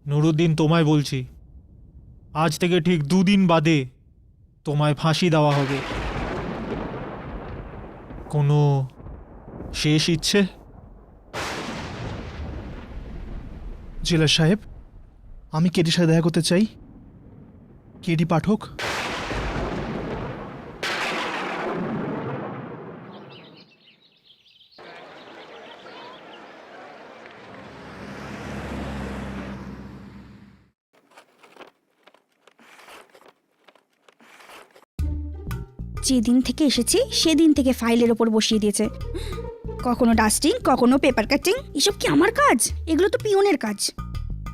নুরুদ্দিন, তোমায় বলছি, আজ থেকে ঠিক 2 দিন বাদে তোমায় ফাঁসি দেওয়া হবে। কোনো শেষ ইচ্ছে? জেলার সাহেব, আমি কেডির সাথে দেখা করতে চাই। কেডি পাঠক। যেদিন থেকে এসেছি সেদিন থেকে ফাইলের ওপর বসিয়ে দিয়েছে। কখনো ডাস্টিং, কখনো পেপার কাটিং। এসব কি আমার কাজ? এগুলো তো পিয়নের কাজ।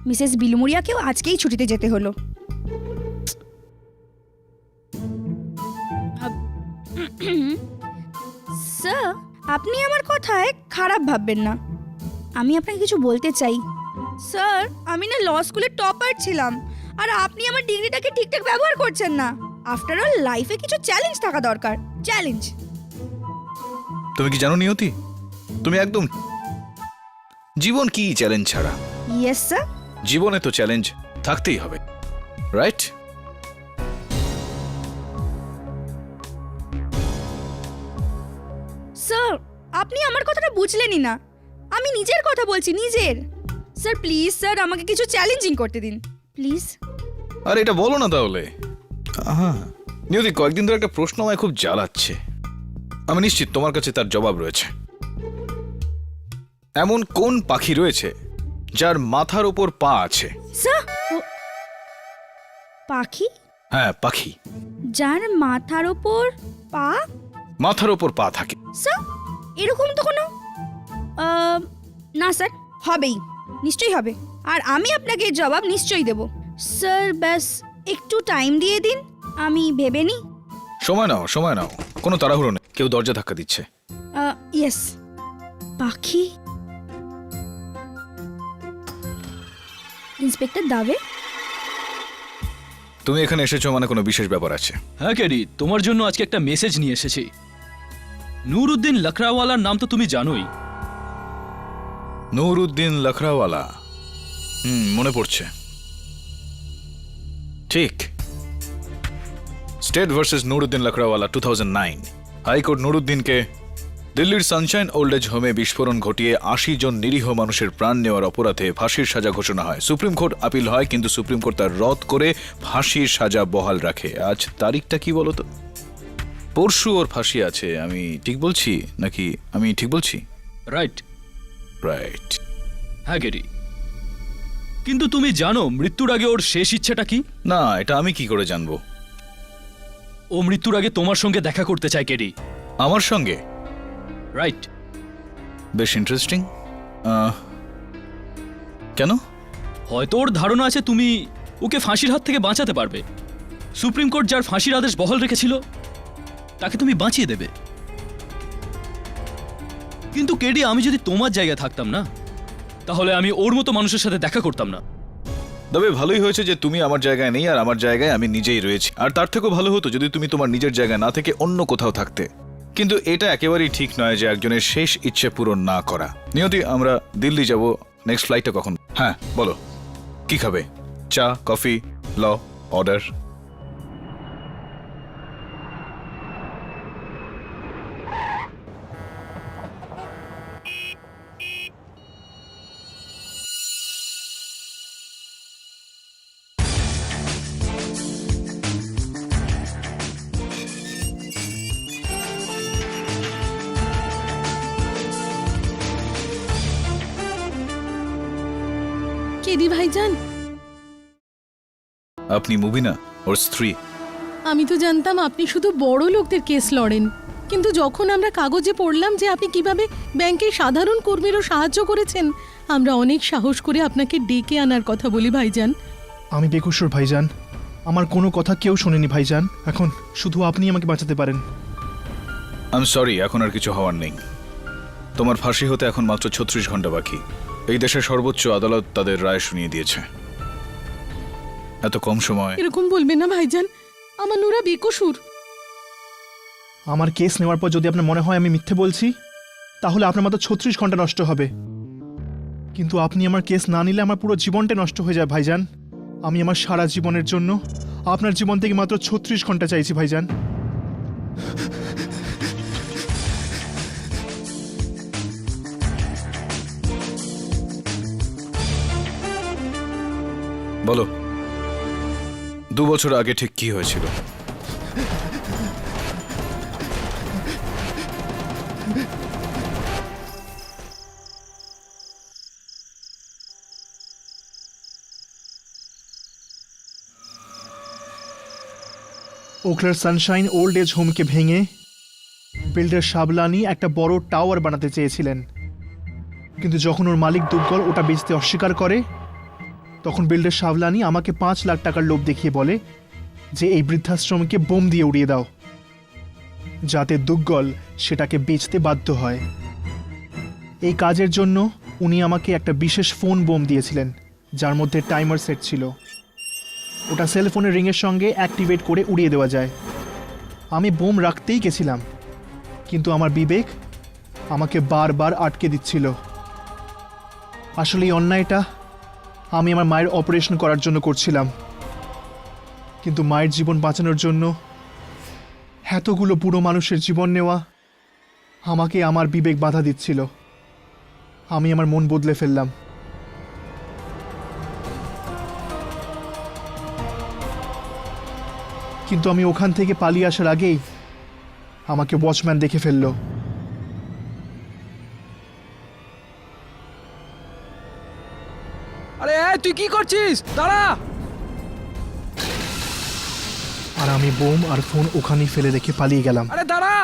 মিসেস বিলুমুরিয়াকেও আজকেই ছুটিতে যেতে হলো। স্যার, আপনি আমার কথায় খারাপ ভাববেন না। আমি আপনাকে কিছু বলতে চাই। স্যার, আমি না ল স্কুলের টপার ছিলাম, আর আপনি আমার ডিগ্রিটাকে ঠিকঠাক ব্যবহার করছেন না। আফটার অল লাইফে কিছু চ্যালেঞ্জ থাকা দরকার। চ্যালেঞ্জ। তুমি কি জানো নিয়তি, তুমি একদম জীবন কি চ্যালেঞ্জ ছাড়া? Yes sir. জীবনে তো চ্যালেঞ্জ থাকতেই হবে, রাইট? স্যার, আপনি আমার কথাটা বুঝলেনই না। আমি নিজের কথা বলছি, নিজের। স্যার প্লিজ স্যার, আমাকে কিছু চ্যালেঞ্জিং করতে দিন প্লিজ। আর এটা বলো না তাহলে। নিয়তি, কয়েকদিন ধরে একটা প্রশ্ন আমায় খুব জ্বালাচ্ছে। আমি নিশ্চিত তোমার কাছে তার জবাব রয়েছে। এমন কোন পাখি রয়েছে যার মাথার ওপর পা আছে? স্যার, পাখি? হ্যাঁ, পাখি যার মাথার ওপর পা? মাথার ওপর পা থাকে। স্যার, এরকম তো কোনো না স্যার, হবেই, নিশ্চয়ই হবে। আর আমি আপনাকে জবাব নিশ্চয়ই দেব স্যার। ব্যাস একটু টাইম দিয়ে দিন, আমি ভেবে নিই। সময় নাও, সময় নাও, কোনো তাড়াহুড়ো নেই। কেউ দরজা ধাক্কা দিচ্ছে। ইয়েস, পাখি। ইন্সপেক্টর দাবে, তুমি এখানে এসেছো মানে কোনো বিশেষ ব্যাপার আছে। হ্যাঁ ক্যারি, তোমার জন্য আজকে একটা মেসেজ নিয়ে এসেছি। নুরুদ্দিন লখরাওয়ালার নাম তো তুমি জানোই। নুরুদ্দিন লখরাওয়ালা, মনে পড়ছে। ঠিক, স্টেট ভার্সেস নুরুদ্দিন লখরাওয়ালা 2009। হাইকোর্ট নুরুদ্দিনকে দিল্লির সানশাইন ওল্ড এজ হোমে বিস্ফোরণ ঘটিয়ে 80 জন নিরীহ মানুষের প্রাণ নেওয়ার অপরাধে ফাঁসির সাজা ঘোষণা হয়। সুপ্রিম কোর্ট আপিল হয়, কিন্তু সুপ্রিম কোর্ট তার রদ করে ফাঁসির সাজা বহাল রাখে। আজ তারিখটা কি বলতো? পরশু ওর ফাঁসি আছে। আমি ঠিক বলছি নাকি? আমি ঠিক বলছি? Right right. হ্যাঁ ক্যারি, কিন্তু তুমি জানো মৃত্যুর আগে ওর শেষ ইচ্ছেটা কি? না, এটা আমি কি করে জানবো? ও মৃত্যুর আগে তোমার সঙ্গে দেখা করতে চায় ক্যারি। আমার সঙ্গে? রাইট। বেশ ইন্টারেস্টিং। কেন? হয়তো ওর ধারণা আছে তুমি ওকে ফাঁসির হাত থেকে বাঁচাতে পারবে। সুপ্রিম কোর্ট যার ফাঁসির আদেশ বহাল রেখেছিল তাকে তুমি বাঁচিয়ে দেবে। কিন্তু কেডি, আমি যদি তোমার জায়গায় থাকতাম না, তাহলে আমি ওর মতো মানুষের সাথে দেখা করতাম না। তবে ভালোই হয়েছে যে তুমি আমার জায়গায় নেই আর আমার জায়গায় আমি নিজেই রয়েছি। আর তার থেকেও ভালো হতো যদি তুমি তোমার নিজের জায়গায় না থেকে অন্য কোথাও থাকতে। কিন্তু এটা একেবারেই ঠিক নয় যে একজনের শেষ ইচ্ছে পূরণ না করা। নিয়তি, আমরা দিল্লি যাব। নেক্সট ফ্লাইটটা কখন? হ্যাঁ বলো, কি খাবে? চা, কফি, ল, অর্ডার? কেডি ভাইজান, আপনি মুবিনা, ওর স্ত্রী। আমি তো জানতাম আপনি শুধু বড় লোকদের কেস লড়েন, কিন্তু যখন আমরা কাগজে পড়লাম যে আপনি কিভাবে ব্যাংকের সাধারণ কর্মীরও সাহায্য করেছেন, আমরা অনেক সাহস করে আপনাকে ডেকে আনার কথা বলি ভাইজান। আমি বেকসুর ভাইজান, আমার কোনো কথা কেউ শোনেনি ভাইজান। এখন শুধু আপনি আমাকে বাঁচাতে পারেন। আই এম সরি, এখন আর কিছু হওয়ার নেই। তোমার ফাঁসি হতে এখন মাত্র 36 ঘন্টা বাকি। এই দেশের সর্বোচ্চ আদালত তাদের রায় শুনিয়ে দিয়েছে। এত কম সময় এরকম বলবেন না ভাইজান, আমার নুরা বেকসুর। আমার কেস নেওয়ার পর যদি আপনার মনে হয় আমি মিথ্যে বলছি, তাহলে আপনার মাত্র 36 ঘন্টা নষ্ট হবে। কিন্তু আপনি আমার কেস না নিলে আমার পুরো জীবনটা নষ্ট হয়ে যায় ভাইজান। আমি আমার সারা জীবনের জন্য আপনার জীবন থেকে মাত্র 36 ঘন্টা চাইছি ভাইজান। বলো 2 বছর আগে ঠিক কি হয়েছিল? ওখলার সানশাইন ওল্ড এজ হোমকে ভেঙে বিল্ডার শাবলানি একটা বড় টাওয়ার বানাতে চেয়েছিলেন, কিন্তু যখন ওর মালিক দুগ্গল ওটা বেচতে অস্বীকার করে, তখন বিল্ডার শাবলানি আমাকে 5 লাখ টাকার লোভ দেখিয়ে বলে যে এই বৃদ্ধাশ্রমকে বোম দিয়ে উড়িয়ে দাও, যাতে দুগ্গল সেটাকে বেচতে বাধ্য হয়। এই কাজের জন্য উনি আমাকে একটা বিশেষ ফোন বোম দিয়েছিলেন, যার মধ্যে টাইমার সেট ছিল। ওটা সেল ফোনের রিংয়ের সঙ্গে অ্যাক্টিভেট করে উড়িয়ে দেওয়া যায়। আমি বোম রাখতেই গেছিলাম, কিন্তু আমার বিবেক আমাকে বারবার আটকে দিচ্ছিল। আসলে এই অন্যায়টা আমি আমার মায়ের অপারেশন করার জন্য করছিলাম, কিন্তু মায়ের জীবন বাঁচানোর জন্য এতগুলো বুড়ো মানুষের জীবন নেওয়া আমাকে আমার বিবেক বাধা দিচ্ছিল। আমি আমার মন বদলে ফেললাম। কিন্তু আমি ওখান থেকে পালিয়ে আসার আগেই আমাকে ওয়াচম্যান দেখে ফেললো। আরে এই, তুই কি করছিস? দাঁড়া! আর আমি বোম আর ফোন ওখানেই ফেলে রেখে পালিয়ে গেলাম। আরে দাঁড়া!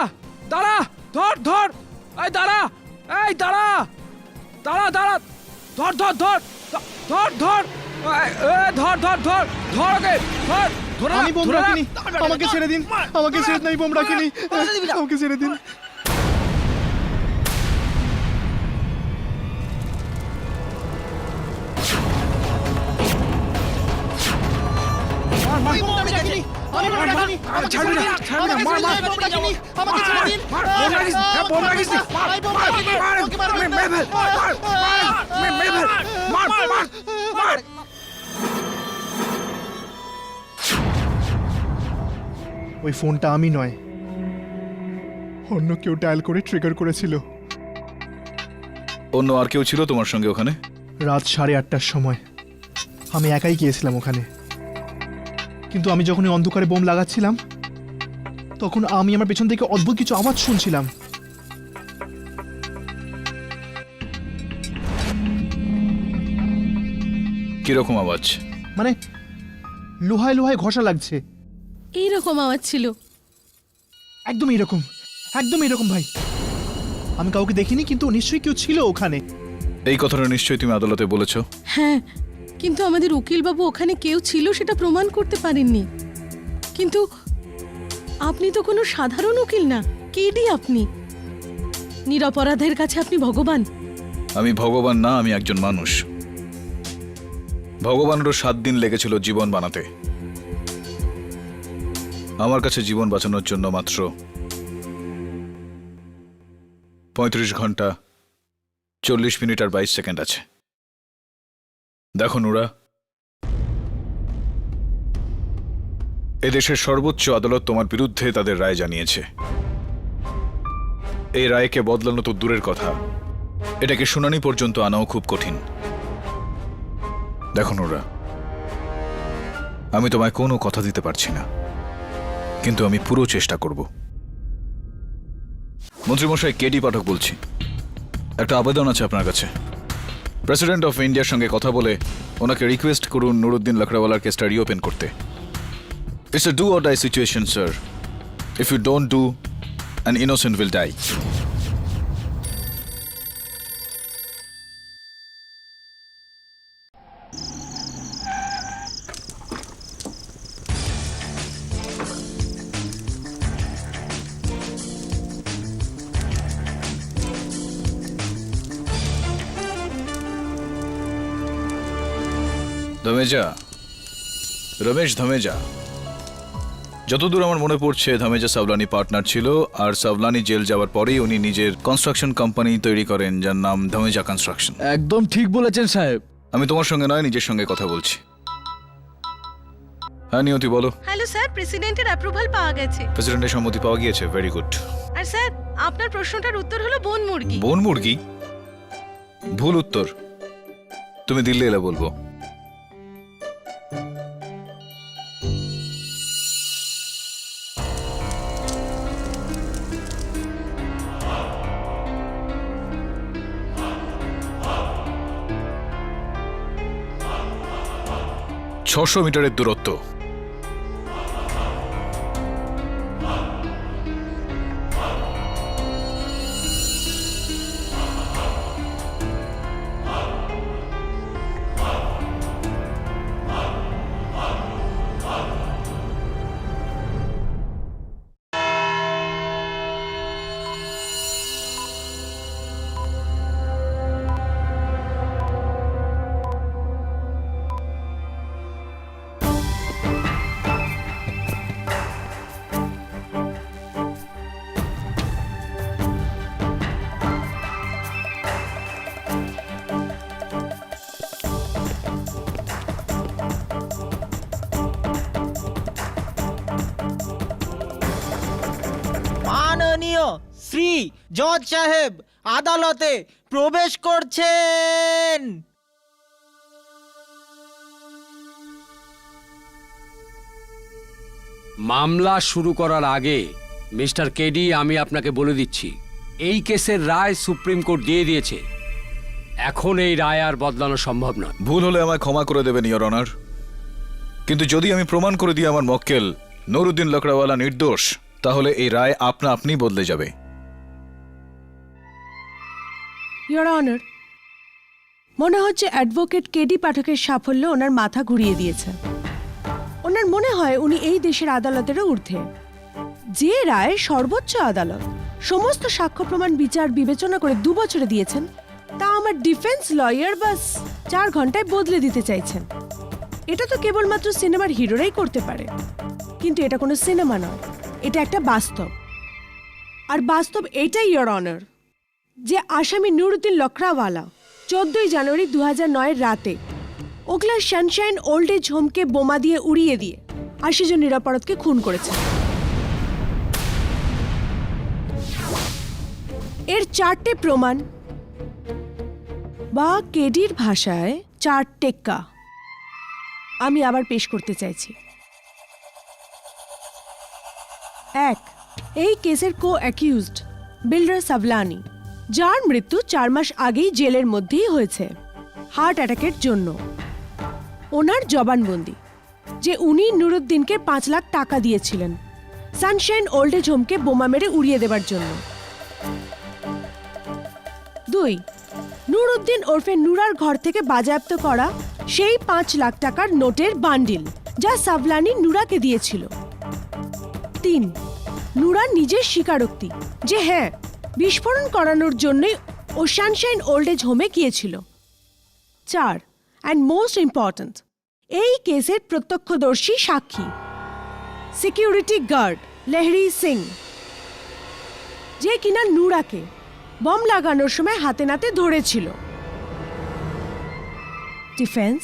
দাঁড়া! ধর ধর! এই দাঁড়া! এই দাঁড়া! দাঁড়া দাঁড়া! ধর ধর ধর! ধর ধর! ধর ধর ধর! ধর ওকে! ধর! ধরে আমি বোম ধরে রাখ! রাখিনি, আমাকে ছেড়ে দিন, আমাকে ছেড়ে দিন, আমি বোম রাখিনি, আমাকে ছেড়ে দিন। মার, ছাড়বি না, ছাড়বি না, মার, মার! মার, বোম রাখিস, হ্যাঁ, বোম রাখিস নি। মার, মেরে ফেল, মেরে ফেল, মার, মার! ওই ফোনটা আমি নয়, অন্য কেউ ডায়াল করে ট্রিগার করেছিল। অন্য আর কেউ ছিল তোমার সঙ্গে ওখানে? রাত 8:30টার সময় আমি একাই গিয়েছিলাম ওখানে, কিন্তু আমি যখন ওই অন্ধকারে বোম লাগাচ্ছিলাম, তখন আমি আমার পেছন থেকে অদ্ভুত কিছু আওয়াজ শুনছিলাম। কিরকম আওয়াজ? মানে লোহায় লোহায় ঘষা লাগছে, এইরকম আওয়াজ ছিল। একদম এরকম, একদম এরকম ভাই। আমি কাউকে দেখিনি, কিন্তু নিশ্চয়ই কেউ ছিল ওখানে। এই কথাটা নিশ্চয়ই তুমি আদালতে বলেছো? হ্যাঁ, কিন্তু আমাদের উকিলবাবু ওখানে কেউ ছিল সেটা প্রমাণ করতে পারেননি। কিন্তু আপনি তো কোনো সাধারণ উকিল না, কেডি আপনি। নিরপরাধের কাছে আপনি ভগবান। আমি ভগবান না, আমি একজন মানুষ। ভগবানেরও 7 দিন লেগেছিল জীবন বানাতে। আমার কাছে জীবন বাঁচানোর জন্য মাত্র 35 ঘন্টা 40 মিনিট আর 22 সেকেন্ড আছে। দেখো নুরা, এদেশের সর্বোচ্চ আদালত তোমার বিরুদ্ধে তাদের রায় জানিয়েছে। এই রায়কে বদলানো তো দূরের কথা, এটাকে শুনানি পর্যন্ত আনাও খুব কঠিন। দেখো নুরা, আমি তোমায় কোনো কথা দিতে পারছি না, কিন্তু আমি পুরো চেষ্টা করব। মন্ত্রীমশাই, কেডি পাঠক বলছি। একটা আবেদন আছে আপনার কাছে। প্রেসিডেন্ট অফ ইন্ডিয়ার সঙ্গে কথা বলে ওনাকে রিকোয়েস্ট করুন নুরুদ্দিন লাকড়াওয়ালার কেসটা রিওপেন করতে। It's a do or die situation, sir. If you don't do, an innocent will die. Dhameja, Ramesh Dhameja, যতদূর আমার মনে পড়ছে ধামেজা সাবলানি পার্টনার ছিল, আর সাবলানি জেল যাওয়ার পরেই উনি নিজের কনস্ট্রাকশন কোম্পানি তৈরি করেন যার নাম ধামেজা কনস্ট্রাকশন। একদম ঠিক বলেছেন সাহেব। আমি তোমার সঙ্গে নয়, নিজের সঙ্গে কথা বলছি। হ্যাঁ নিয়তি বলো। হ্যালো স্যার, প্রেসিডেন্টের অ্যাপ্রুভাল পাওয়া গেছে। প্রেসিডেন্টের সম্মতি পাওয়া গিয়েছে, ভেরি গুড। আর স্যার, আপনার প্রশ্নটার উত্তর হলো বন মুরগি। বন মুরগি? ভুল উত্তর, তুমি দিল্লি এলে বলবো। ছশো মিটারের দূরত্ব। মাননীয় শ্রী জজ সাহেব আদালতে প্রবেশ করছেন। মামলা শুরু করার আগে মিস্টার কেডি, আমি আপনাকে বলে দিচ্ছি, এই কেসের রায় সুপ্রিম কোর্ট দিয়ে দিয়েছে। এখন এই রায় আর বদলানো সম্ভব নয়। ভুল হলে আমায় ক্ষমা করে দেবেন ইওর অনার, কিন্তু যদি আমি প্রমাণ করে দিই আমার মক্কেল নুরুদ্দিন লকড়াওয়ালা নির্দোষ, তাহলে এই রায় আপনা আপনি বদলে যাবে। ইয়োর অনার, মনে হচ্ছে অ্যাডভোকেট কেডি পাঠকের সাফল্য ওনার মাথা ঘুরিয়ে দিয়েছে। ওনার মনে হয় উনি এই দেশের আদালতেরও ঊর্ধ্বে। যে রায় সর্বোচ্চ আদালত সমস্ত সাক্ষ্য প্রমাণ বিচার বিবেচনা করে 2 বছরে দিয়েছেন, তা আমার ডিফেন্স লয়ার বাস 4 ঘন্টায় বদলে দিতে চাইছেন। এটা তো কেবলমাত্র সিনেমার হিরোরাই করতে পারে, কিন্তু এটা কোনো সিনেমা নয়, এটা একটা বাস্তব। আর বাস্তব এটাই ইয়োর অনার, যে আসামি নুরুদ্দিন লকড়াওয়ালা 14 জানুয়ারি 2009 রাতে ওকলার সানশাইন ওল্ড এজ হোমকে বোমা দিয়ে উড়িয়ে দিয়ে 80 জন নিরাপরাধকে খুন করেছে। এর 4টে প্রমাণ, বা কেডির ভাষায় 4 টেক্কা, আমি আবার পেশ করতে চাইছি। 1, এই কেসের কো অ্যাকিউজড বিল্ডার সাবলানি, যার মৃত্যু 4 মাস আগেই জেলের মধ্যেই হয়েছে হার্ট অ্যাটাকের জন্য। ওনার জবানবন্দি যে উনি নুরুদ্দিনকে 5 লাখ টাকা দিয়েছিলেন সানশাইন ওল্ড এজ হোমকে বোমা মেরে উড়িয়ে দেবার জন্য। 2, নুরুদ্দিন ওরফে নুরার ঘর থেকে বাজেয়াপ্ত করা সেই 5 লাখ টাকার নোটের বান্ডিল, যা সাবলানি নুরাকে দিয়েছিল। 3, নুরা নিজের স্বীকারোক্তি যে হ্যাঁ, বিস্ফোরণ করানোর জন্যই ও সানশাইন ওল্ড এজ হোমে গিয়েছিল। 4, অ্যান্ড মোস্ট ইম্পর্ট্যান্ট, এই কেসের প্রত্যক্ষদর্শী সাক্ষী সিকিউরিটি গার্ড লেহরি সিং, যে কিনা নুরাকে বম লাগানোর সময় হাতে নাতে ধরেছিল। ডিফেন্স।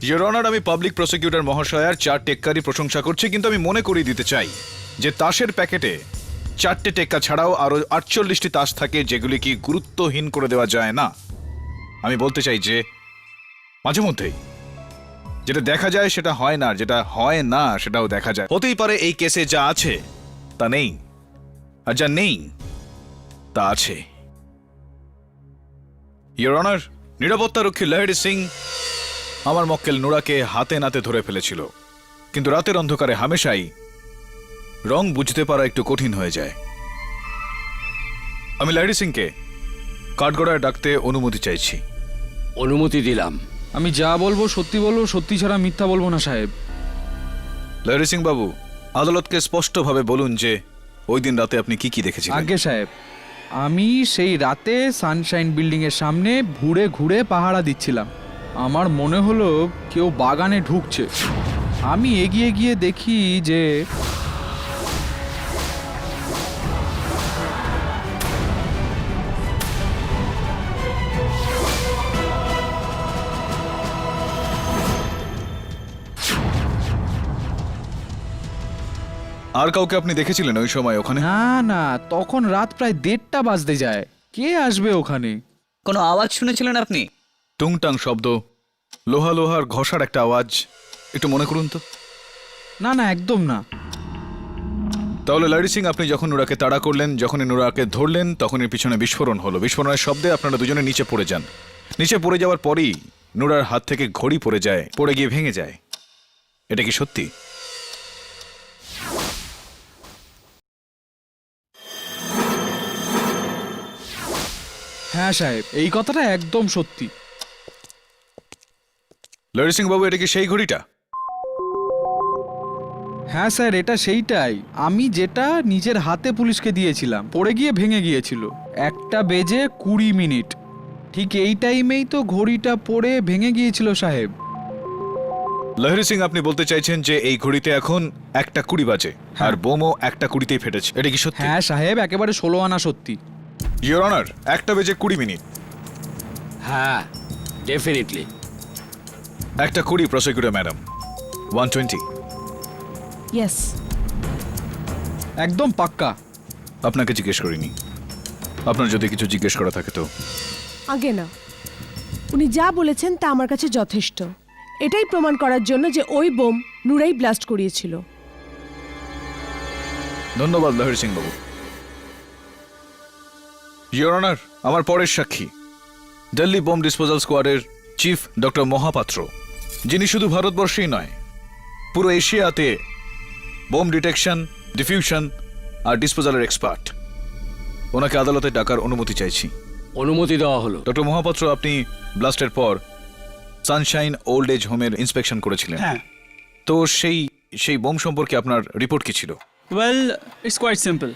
ইওর অনার, আমি পাবলিক প্রসিকিউটর মহাশয়ার 4 টেক্কারই প্রশংসা করছি, কিন্তু আমি মনে করিয়ে দিতে চাই যে তাসের প্যাকেটে 4টে টেক্কা ছাড়াও আরো 48টি তাস থাকে, যেগুলি কি গুরুত্বহীন করে দেওয়া যায় না। আমি বলতে চাই যে মাঝে মধ্যেই যেটা দেখা যায় সেটা হয় না, যেটা হয় না সেটাও দেখা যায়। হতেই পারে এই কেসে যা আছে তা নেই, আর যা নেই তা আছে। ইওর অনার, নিরাপত্তারক্ষী লহরি সিং আমার মক্কেল নুরাকে হাতে নাতে ধরে ফেলেছিল, কিন্তু রাতের অন্ধকারে হামেশাই রং বুঝতে পারা একটু কঠিন হয়ে যায়। আমি লহরি সিংকে কাঠগড়ায় ডাকতে অনুমতি চাইছি। অনুমতি দিলাম। আমি যা বলবো সত্যি বলবো, সত্যি ছাড়া মিথ্যা বলবো না সাহেব। লহরি সিং বাবু, আদালতকে স্পষ্টভাবে বলুন যে ওই দিন রাতে আপনি কি কি দেখেছিলেন। আগে সাহেব, আমি সেই রাতে সানশাইন বিল্ডিং এর সামনে ঘুরে ঘুরে পাহারা দিচ্ছিলাম। আমার মনে হলো কেউ বাগানে ঢুকছে। আমি এগিয়ে গিয়ে দেখি যে আর কাউকে আপনি দেখেছিলেন ওই সময় ওখানে? না না, তখন রাত প্রায় 1:30 বাজতে যায়। কে আসবে ওখানে? কোনো আওয়াজ শুনেছিলেন আপনি? টুংটাং শব্দ, লোহা লোহার ঘষার একটা আওয়াজ, একটু মনে করুন তো। না না, একদম না। তাহলে লারি সিং, আপনি যখন নুরাকে তাড়া করলেন, যখনই নুরাকে ধরলেন, তখনই পিছনে বিস্ফোরণ হলো। বিস্ফোরণের শব্দে আপনারা দুজনে নিচে পড়ে যান। নিচে পড়ে যাওয়ার পরেই নুরার হাত থেকে ঘড়ি পড়ে যায়, পড়ে গিয়ে ভেঙে যায়। এটা কি সত্যি? হ্যাঁ সাহেব, এই কথাটা একদম সত্যি। লারি সিং বাবু, এটা কি সেই ঘড়িটা? হ্যাঁ স্যার, এটা সেইটাই। আমি যেটা নিজের হাতে পুলিশকে দিয়েছিলাম, পড়ে গিয়ে ভেঙে গিয়েছিল। 1:20 ঠিক এই টাইমেই তো ঘড়িটা পড়ে ভেঙে গিয়েছিল সাহেব। লাহিরি সিং, আপনি বলতে চাইছেন যে এই ঘড়িতে এখন 1:20 বাজে, আর বোমও 1:20 ফেটেছে। এটা কি সত্যি? হ্যাঁ সাহেব, একেবারে 16 আনা সত্যি। ইওর অনার, 1:20 হ্যাঁ, ডেফিনেটলি। 1:20 prosecutor madam. 120। ইয়েস। একদম পাক্কা। আপনাকে জিজ্ঞেস করিনি। আপনার যদি কিছু জিজ্ঞেস করা থাকে তো। আগে না, উনি যা বলেছেন তা আমার কাছে যথেষ্ট। এটাই প্রমাণ করার জন্য যে ওই বোম নুরাই ব্লাস্ট করিয়েছিল। ধন্যবাদ লাহিরি সিং বাবু। ইওর অনার, আমার পরের সাক্ষী দিল্লি বোম ডিসপোজাল স্কোয়াডের চিফ ডক্টর মহাপাত্র, যিনি শুধু ভারতবর্ষেই নয়, পুরো এশিয়াতে বোম ডিটেকশন, ডিফিউশন আর ডিসপোজালের এক্সপার্ট। ওনাকে আদালতে ডাকার অনুমতি চাইছি। অনুমতি দেওয়া হলো। ডক্টর মহাপাত্র, আপনি ব্লাস্টের পর সানশাইন ওল্ড এজ হোমের ইন্সপেকশন করেছিলেন। হ্যাঁ। তো সেই বোম সম্পর্কে আপনার রিপোর্ট কি ছিল? Well, it's quite simple.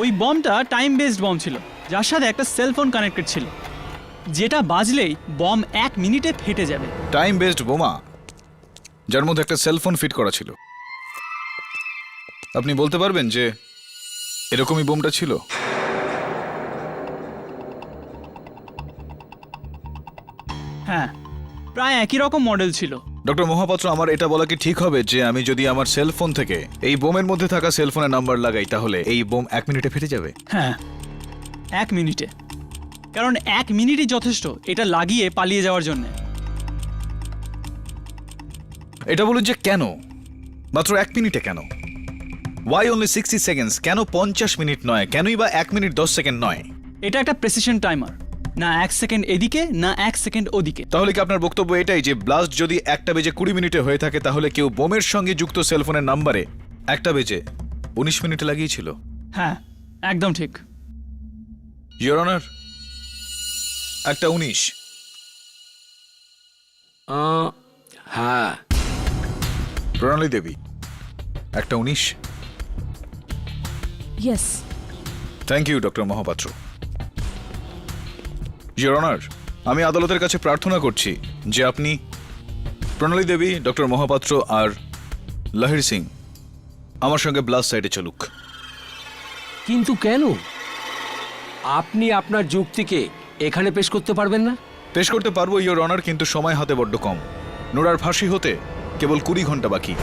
ওই বমটা টাইম বেসড বম ছিল, যার সাথে একটা সেলফোন কানেক্টেড ছিল, যেটা বাজলেই বম 1 মিনিটে ফেটে যাবে। টাইম বেসড বোমা, যার মধ্যে একটা সেলফোন ফিট করা ছিল। আপনি বলতে পারবেন যে এরকমই বোমটা ছিল? হ্যাঁ, প্রায় একই রকম মডেল ছিল। ডক্টর মহাপাত্র, আমার এটা বলা কি ঠিক হবে যে আমি যদি আমার সেলফোন থেকে এই বোমের মধ্যে থাকা সেলফোনের নাম্বার লাগাই, তাহলে এই বোম 1 মিনিটে ফেটে যাবে? হ্যাঁ, 1 মিনিটে। কারণ 1 মিনিটই যথেষ্ট এটা লাগিয়ে পালিয়ে যাওয়ার জন্য। এটা বলুন যে কেন মাত্র 1 মিনিটে? কেন ওয়াই অনলি 60 সেকেন্ডস? কেন 50 মিনিট নয়? কেনই বা 1 মিনিট 10 সেকেন্ড নয়? এটা একটা প্রেসিশন টাইমার, না 1 সেকেন্ড এদিকে না 1 সেকেন্ড ওদিকে। তাহলে কি আপনার বক্তব্য এটাই যে ব্লাস্ট যদি 1:20 হয়ে থাকে, তাহলে কেউ বোমের সঙ্গে যুক্ত সেলফোনের নাম্বারে 1:19 লাগিয়েছিল? হ্যাঁ, একদম ঠিক। Your honour, 1:19। হ্যাঁ। Pranali Devi, 1:19। Yes. Thank you doctor Mahapatra. Your honour, আমি আদালতের কাছে প্রার্থনা করছি যে আপনি প্রণালী দেবী, ডক্টর মহাপাত্র আর লাহিরি সিং আমার সঙ্গে ব্লাস্ট সাইডে চলুক। কিন্তু কেন? আপনি আপনার যুক্তিকে এখানে পেশ করতে পারবেন না? পেশ করতে পারবো ইওর অনার, কিন্তু সময় হাতে বড্ড কম। নোরার ফাঁসি হতে কেবল 20 ঘন্টা বাকি।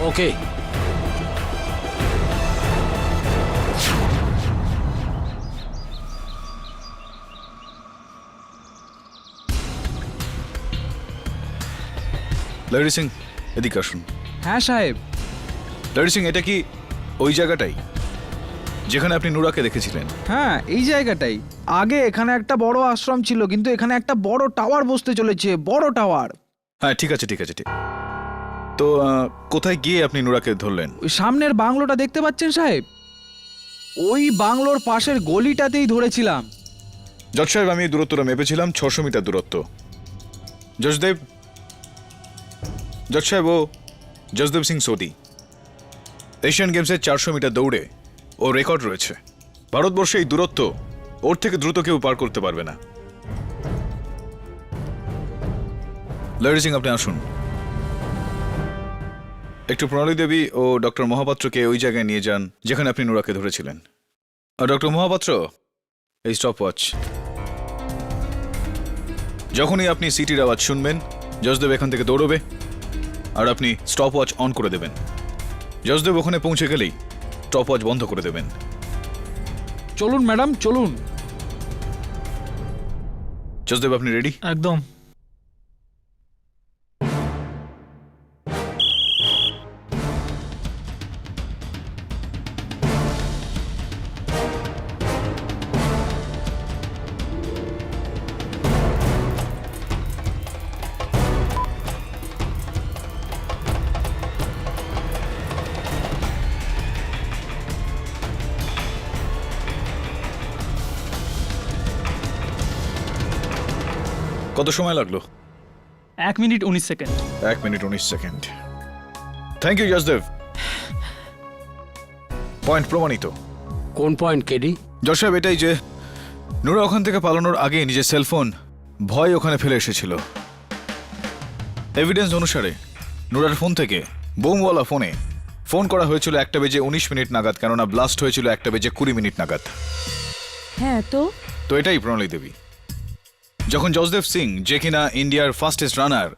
ওকে। লাহিরি সিং, এদিকে আসুন। হ্যাঁ সাহেব। লাহিরি সিং, এটা কি ওই জায়গাটাই যেখানে আপনি নুরাকে দেখেছিলেন? হ্যাঁ, এই জায়গাটাই। আগে এখানে একটা বড় আশ্রম ছিল, কিন্তু এখানে একটা বড় টাওয়ার বসতে চলেছে, বড় টাওয়ার। হ্যাঁ, ঠিক আছে ঠিক আছে ঠিক। তো কোথায় গিয়ে আপনি নুরাকে ধরলেন? ওই সামনের বাংলোটা দেখতে পাচ্ছেন সাহেব, ওই বাংলোর পাশের গলিটাতেই ধরেছিলাম। জজ সাহেব, আমি দূরত্বটা মেপেছিলাম 600 মিটার দূরত্ব। জজদেব, জজ সাহেব, ও জসদেব সিং সোডি, এশিয়ান গেমসের 400 মিটার দৌড়ে ও রেকর্ড রয়েছে। ভারতবর্ষে এই দূরত্ব ওর থেকে দ্রুত কেউ পার করতে পারবে না। লহরি সিং, আপনি আসুন। একটু প্রণালী দেবী ও ডক্টর মহাপাত্রকে ওই জায়গায় নিয়ে যান যেখানে আপনি নুরাকে ধরেছিলেন। আর ডক্টর মহাপাত্র, এই স্টপ ওয়াচ। যখনই আপনি সিটির আওয়াজ শুনবেন, জসদেব এখান থেকে দৌড়বে আর আপনি স্টপ ওয়াচ অন করে দেবেন। জসদেব ওখানে পৌঁছে গেলেই স্টপ ওয়াচ বন্ধ করে দেবেন। চলুন ম্যাডাম, চলুন। জসদেব, আপনি রেডি? একদম। কত সময় লাগলো? 1 minute 19 second. 1 minute 19 second. Thank you Jasdev. Point প্রমাণিত। কোন পয়েন্ট কেডি? যশ সাহেব, এটাই যে নুরা ওখান থেকে পালানোর আগে নিজের সেলফোন ভয় ওখানে ফেলে এসেছিল। এভিডেন্স অনুসারে নুরার ফোন থেকে বোমওয়ালা ফোনে ফোন করা হয়েছিল 1:19 নাগাদ, কেননা ব্লাস্ট হয়েছিল 1:20 নাগাদ। হ্যাঁ তো তো এটাই প্রণালী দেবী। যখন জসদেব সিং, যে কিনা ইন্ডিয়ার ফাস্টেস্ট রানার,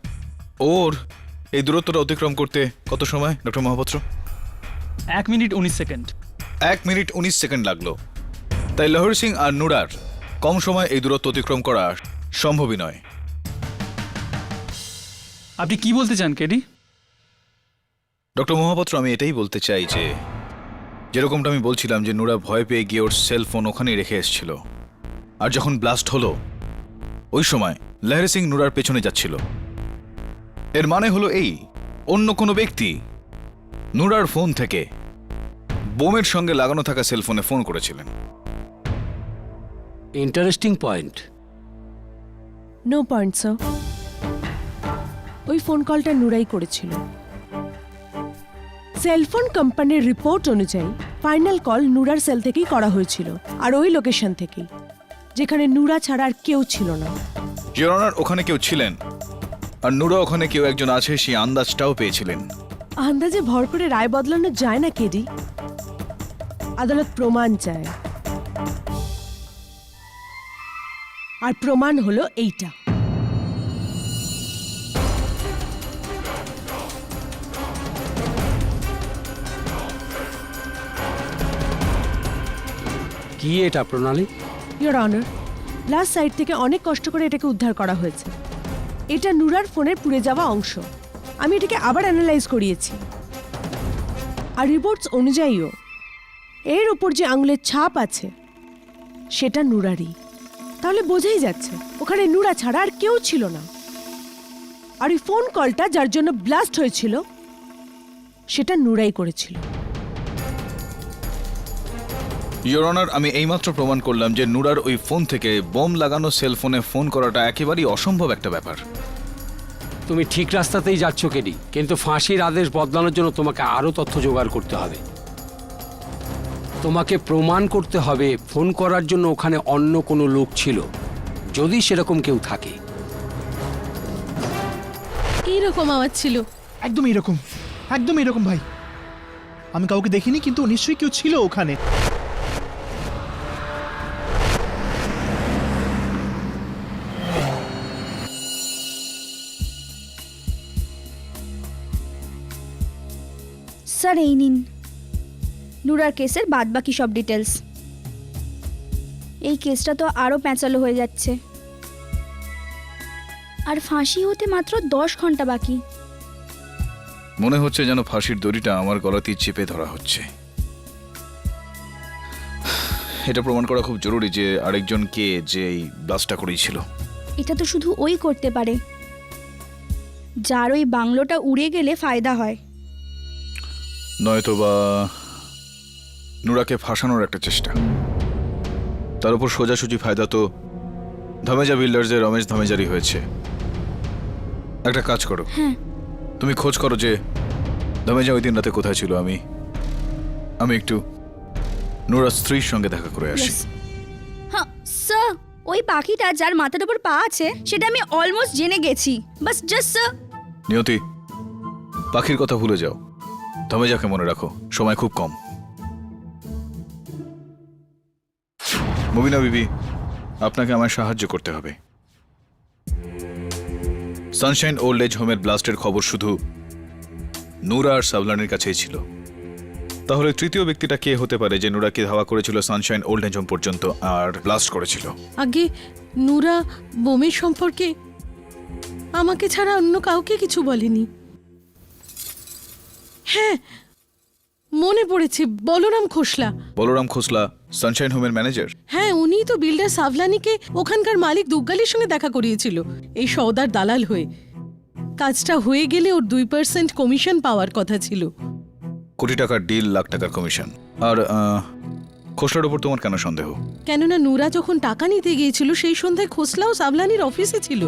ওর এই দূরত্বটা অতিক্রম করতে কত সময় doctor Mahapatra? 1 minute 19 second. 1 minute 19 second লাগলো। তাই লহরি সিং আর নুরার কম সময় এই দূরত্ব অতিক্রম করা সম্ভবই নয়। আপনি কি বলতে চান কেডি? ডক্টর মহাপাত্র, আমি এটাই বলতে চাই যে যেরকমটা আমি বলছিলাম যে নুরা ভয় পেয়ে গিয়ে ওর সেলফোন ওখানেই রেখে এসেছিল, আর যখন ব্লাস্ট হলো ওই সময় লহরি সিং নুরার পেছনে যাচ্ছিল। এর মানে হলো এই, অন্য কোনো ব্যক্তি নুরার ফোন থেকে বোমের সঙ্গে লাগানো থাকা সেলফোনে ফোন করেছিলেন। Interesting point. No point sir. ওই ফোন কলটা নুরাই করেছিল। সেলফোন কোম্পানির রিপোর্ট অনুযায়ী ফাইনাল কল নুরার সেল থেকেই করা হয়েছিল, আর ওই লোকেশন থেকেই, যেখানে নুরা ছাড়া আর কেউ ছিল না। ইওর অনার, ওখানে কেউ ছিলেন আর নুরা ওখানে কেউ একজন আছে সেই আন্দাজটাও পেয়েছিলেন। আন্দাজে ভর করে রায় বদলানো যায় না কেডি। আদালত প্রমাণ চায়, আর প্রমাণ হলো এইটা। কি এটা প্রণালী? ইওর অনার, লাস্ট সাইড থেকে অনেক কষ্ট করে এটাকে উদ্ধার করা হয়েছে। এটা নুরার ফোনের পুড়ে যাওয়া অংশ। আমি এটাকে আবার অ্যানালাইজ করিয়েছি, আর রিপোর্টস অনুযায়ীও এর উপর যে আঙুলের ছাপ আছে সেটা নুরারই। তাহলে বোঝাই যাচ্ছে ওখানে নুরা ছাড়া আর কেউ ছিল না। আর এই ফোন কলটা যার জন্য ব্লাস্ট হয়েছিল সেটা নুরাই করেছিল। ইওর অনার, আমি এইমাত্র প্রমাণ করলাম যে নুরার ওই ফোন থেকে বোম লাগানো সেলফোনে ফোন করাটা একেবারেই অসম্ভব একটা ব্যাপার। তুমি ঠিক রাস্তাতেই যাচ্ছ কেডি, কিন্তু ফাঁসির আদেশ বদলানোর জন্য তোমাকে আরও তথ্য জোগাড় করতে হবে। তোমাকে প্রমাণ করতে হবে ফোন করার জন্য ওখানে অন্য কোনো লোক ছিল, যদি সেরকম কেউ থাকে। এইরকম আওয়াজ ছিল। একদম এরকম, একদম এরকম ভাই। আমি কাউকে দেখিনি, কিন্তু নিশ্চয়ই কেউ ছিল ওখানে। স্যার, এই নিন নুরার কেসের বাদবাকি সব ডিটেলস। এই কেসটা তো আরও প্যাঁচালো হয়ে যাচ্ছে, আর ফাঁসি হতে মাত্র 10 ঘন্টা বাকি। মনে হচ্ছে যেন ফাঁসির দড়িটা আমার গলাতেই চেপে ধরা হচ্ছে। এটা প্রমাণ করা খুব জরুরি যে আরেকজন কে যে এই ব্লাস্টটা করেছিল। এটা তো শুধু ওই করতে পারে যার ওই বাংলোটা উড়ে গেলে ফায়দা হয়। নয়তো বা নুরাকে ফাঁসানোর একটা চেষ্টা। তার উপর সোজাসুজি ফায়দা তো ধামেজা বিল্ডার্সের রমেশ ধামেজারই হয়েছে। একটা কাজ করো, হ্যাঁ, তুমি খোঁজ করো যে ধামেজা ওই দিন রাতে কোথায় ছিল। আমি আমি একটু নুরার স্ত্রীর সঙ্গে দেখা করে আসি। হ্যাঁ স্যার, ওই পাখিটা যার মাথার উপর পা আছে সেটা আমি অলমোস্ট জেনে গেছি। বাস জাস্ট স্যার। নিয়তি, পাখির কথা ভুলে যাও, ধমেজাকে মনে রাখো, সময় খুব কম। মুবিনা বিবি, আপনাকে আমায় সাহায্য করতে হবে। সানশাইন ওল্ড এজ হোমের ব্লাস্টের খবর শুধু নুরা আর সাবলানের কাছেই ছিল। তাহলে তৃতীয় ব্যক্তিটা কে হতে পারে যে নুরাকে ধাওয়া করেছিল সানশাইন ওল্ড এজ হোম পর্যন্ত আর ব্লাস্ট করেছিল? আগে নুরা বোমের সম্পর্কে আমাকে ছাড়া অন্য কাউকে কিছু বলেনি। হ্যাঁ, মনে পড়েছে, বলরাম খোসলা। বলরাম খোসলা সানশাইন হোমের ম্যানেজার? হ্যাঁ, উনিই তো বিল্ডার সাভলানিকে ওখানকার মালিক দুগ্গালির সঙ্গে দেখা করিয়েছিল এই সওদার দালাল হয়ে। কাজটা হয়ে গেলে ওর 2% কমিশন পাওয়ার কথা ছিল। কোটি টাকার ডিল, লাখ টাকার কমিশন। আর খোসলার ওপর তোমার কেন সন্দেহ? কেননা নুরা যখন টাকা নিতে গিয়েছিল সেই সন্ধ্যায় খোসলাও সাভলানির অফিসে ছিল।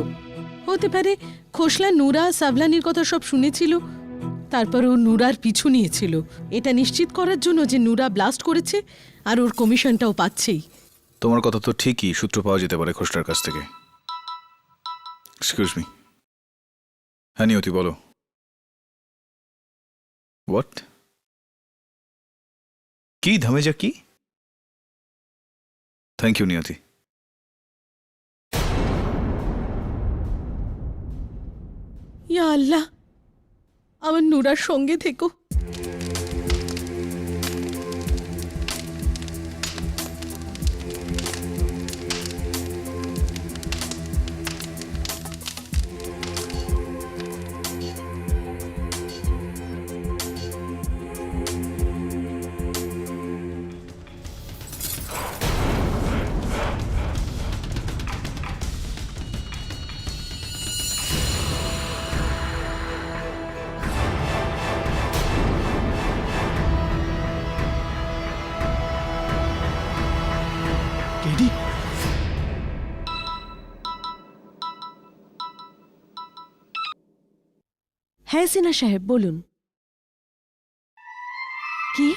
হতে পারে খোসলা নুরা সাভলানির কথা সব শুনেছিল, তারপর ও নুরার পিছু নিয়েছিল এটা নিশ্চিত করার জন্য যে নুরা ব্লাস্ট করেছে আর ওর কমিশনটাও পাচ্ছেই। তোমার কথা তো ঠিকই, সূত্র পাওয়া যেতে পারে খোসলার কাছ থেকে। Excuse me. হ্যাঁ নিয়তি, বলো। হোয়াট? কি ধামেজা কি? থ্যাংক ইউ নিয়তি। ইয়া আল্লাহ, আমার নুরার সঙ্গে থেকো। কেডি, হ্যাঁ সিনহা সাহেব বলুন। কি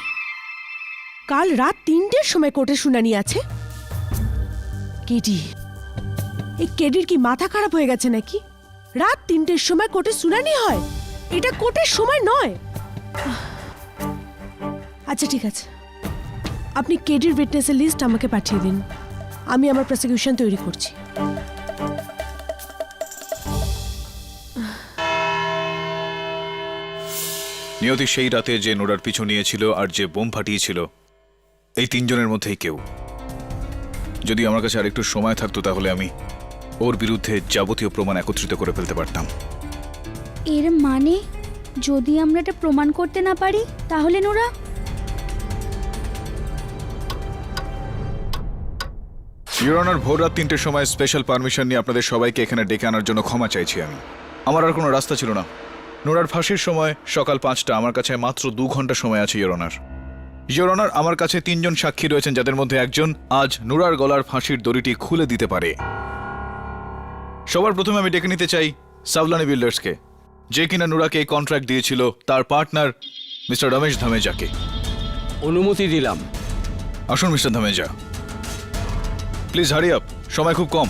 কাল রাত 3টের সময় কোর্টে শুনানি আছে? কেডি, এই কেডির কি মাথা খারাপ হয়ে গেছে নাকি? রাত 3টের সময় কোর্টে শুনানি হয়? এটা কোর্টের সময় নয়। আচ্ছা ঠিক আছে, আপনি কেডির উইটনেসের লিস্ট আমাকে পাঠিয়ে দিন, আমি আমার প্রসিকিউশন তৈরি করছি। নিয়তি সেই রাতে যে নোরার পিছু নিয়েছিল আর যে বোম ফাটিয়েছিল, এই তিনজনের মধ্যেই কেউ। যদি আমার কাছে আরেকটু সময় থাকতো তাহলে আমি ওর বিরুদ্ধে যাবতীয় প্রমাণ একত্রিত করে ফেলতে পারতাম। এর মানে যদি আমরা এটা প্রমাণ করতে না পারি তাহলে নোরা? ইওর অনার, ভোর রাত 3টের সময় স্পেশাল পারমিশন নিয়ে আপনাদের সবাইকে এখানে ডেকে আনার জন্য ক্ষমা চাইছি আমি। আমার আর কোনো রাস্তা ছিল না। নোরার ফাঁসির সময় সকাল 5টা, আমার কাছে মাত্র 2 ঘন্টা সময় আছে ইওর অনার। ইওর অনার, আমার কাছে 3 জন সাক্ষী রয়েছেন যাদের মধ্যে একজন আজ নোরার গলার ফাঁসির দড়িটি খুলে দিতে পারে। সবার প্রথমে আমি ডেকে নিতে চাই সাভলানি বিল্ডার্সকে, যে কিনা নোরাকে এই কন্ট্রাক্ট দিয়েছিল, তার পার্টনার মিস্টার রমেশ ধামেজাকে। অনুমতি দিলাম। আসুন মিস্টার ধামেজা, প্লিজ হারি আপ, সময় খুব কম।